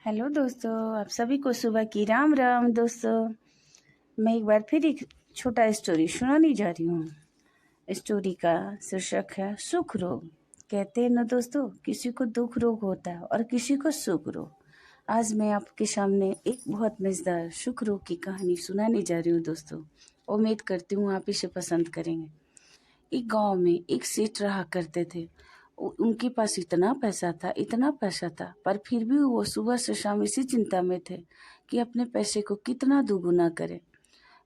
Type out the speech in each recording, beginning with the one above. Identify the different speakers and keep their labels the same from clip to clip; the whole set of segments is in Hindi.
Speaker 1: हेलो दोस्तों, आप सभी को सुबह की राम राम। दोस्तों, मैं एक बार फिर एक छोटा स्टोरी सुनाने जा रही हूँ। स्टोरी का शीर्षक है सुख रोग। कहते हैं ना दोस्तों, किसी को दुख रोग होता है और किसी को सुख रोग। आज मैं आपके सामने एक बहुत मजेदार सुख रोग की कहानी सुनाने जा रही हूँ दोस्तों। उम्मीद करती हूँ आप इसे पसंद करेंगे। एक गांव में एक सेठ रहा करते थे। उनके पास इतना पैसा था, पर फिर भी वो सुबह से शाम इसी चिंता में थे कि अपने पैसे को कितना दुगुना करें।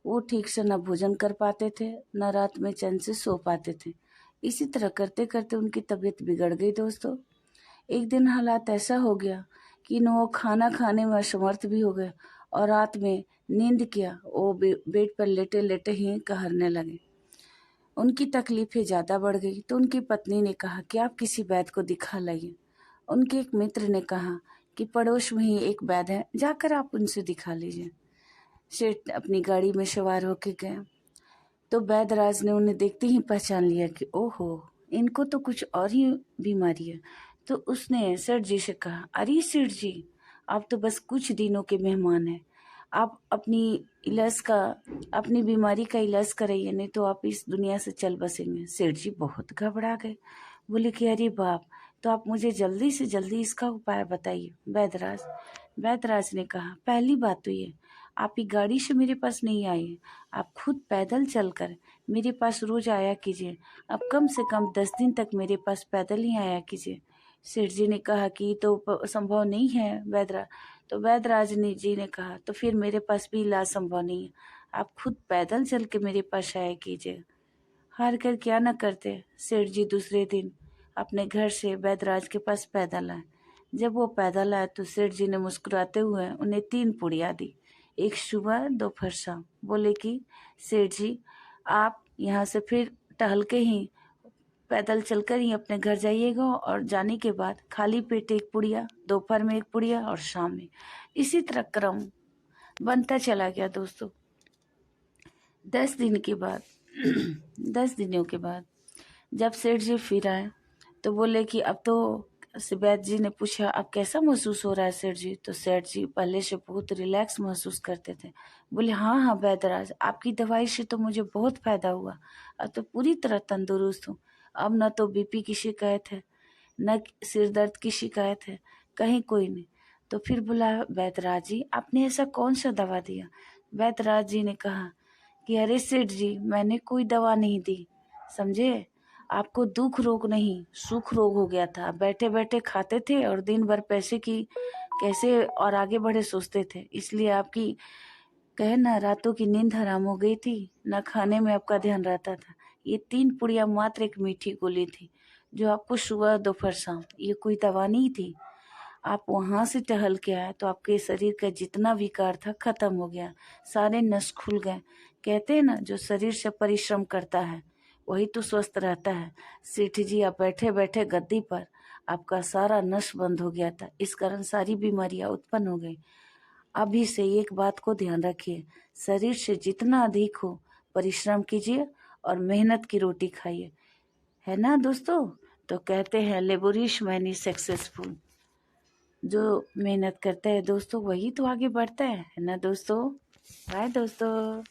Speaker 1: वो ठीक से न भोजन कर पाते थे, न रात में चैन से सो पाते थे। इसी तरह करते करते उनकी तबीयत बिगड़ गई दोस्तों। एक दिन हालात ऐसा हो गया कि न वो खाना खाने में असमर्थ भी हो गए और रात में नींद किया वो बेड पर लेटे लेटे ही कहरने लगे। उनकी तकलीफें ज्यादा बढ़ गई तो उनकी पत्नी ने कहा कि आप किसी वैद्य को दिखा लाइए। उनके एक मित्र ने कहा कि पड़ोस में ही एक वैद्य है, जाकर आप उनसे दिखा लीजिए। सेठ अपनी गाड़ी में सवार होके गए तो वैद्यराज ने उन्हें देखते ही पहचान लिया कि ओहो, इनको तो कुछ और ही बीमारी है। तो उसने सेठ जी से कहा, अरे सेठ जी, आप तो बस कुछ दिनों के मेहमान हैं। आप अपनी बीमारी का इलाज कराइए, नहीं तो आप इस दुनिया से चल बसेंगे। सेठ जी बहुत घबरा गए, बोले कि अरे बाप, तो आप मुझे जल्दी से जल्दी इसका उपाय बताइए वैद्यराज ने कहा, पहली बात तो ये, आप ही गाड़ी से मेरे पास नहीं आइए, आप खुद पैदल चलकर मेरे पास रोज आया कीजिए। अब कम से कम 10 दिन तक मेरे पास पैदल ही आया कीजिए। सेठ जी ने कहा कि ये तो संभव नहीं है वैद्यराज। तो वैद्यराज ने जी ने कहा, तो फिर मेरे पास भी इलाज संभव नहीं है, आप खुद पैदल चल के मेरे पास आया कीजिए। हार कर क्या न करते, सेठ जी दूसरे दिन अपने घर से वैद्यराज के पास पैदल आए। जब वो पैदल आए तो सेठ जी ने मुस्कुराते हुए उन्हें 3 पुड़िया दी, एक सुबह दोपहर शाम। बोले कि सेठ जी, आप यहाँ से फिर टहल के ही पैदल चलकर ही अपने घर जाइएगा और जाने के बाद खाली पेट एक पुड़िया, दोपहर में एक पुड़िया और शाम में। इसी तरह क्रम बनता चला गया दोस्तों। 10 दिन के बाद 10 दिनों के बाद जब सेठ जी फिर आए तो बोले कि अब तो वैद्य जी ने पूछा, अब कैसा महसूस हो रहा है सेठ जी? तो सेठ जी पहले से बहुत रिलैक्स महसूस करते थे। बोले, हाँ हाँ वैद्यराज, आपकी दवाई से तो मुझे बहुत फायदा हुआ, अब तो पूरी तरह तंदुरुस्त हूँ। अब न तो बीपी की शिकायत है, न सिर दर्द की शिकायत है, कहीं कोई नहीं। तो फिर बोला, वैद्यराज जी आपने ऐसा कौन सा दवा दिया? वैद्यराज जी ने कहा कि अरे सेठ जी, मैंने कोई दवा नहीं दी, समझे। आपको दुख रोग नहीं, सुख रोग हो गया था। बैठे बैठे खाते थे और दिन भर पैसे की कैसे और आगे बढ़े सोचते थे, इसलिए आपकी कहे ना रातों की नींद हराम हो गई थी, न खाने में आपका ध्यान रहता था। ये 3 पुड़िया मात्र एक मीठी गोली थी जो आपको सुबह दोपहर शाम, ये कोई दवा नहीं थी। आप वहां से टहल के आए तो आपके शरीर का जितना विकार था खत्म हो गया, सारे नस खुल गए। कहते हैं ना, जो शरीर से परिश्रम करता है वही तो स्वस्थ रहता है। सेठ जी, आप बैठे बैठे गद्दी पर आपका सारा नस बंद हो गया था, इस कारण सारी बीमारियां उत्पन्न हो गई। अभी से एक बात को ध्यान रखिए, शरीर से जितना अधिक हो परिश्रम कीजिए और मेहनत की रोटी खाइए, है ना दोस्तों। तो कहते हैं लेबोरिश मैन इज सक्सेसफुल। जो मेहनत करता है दोस्तों वही तो आगे बढ़ता है ना दोस्तों। बाय दोस्तों।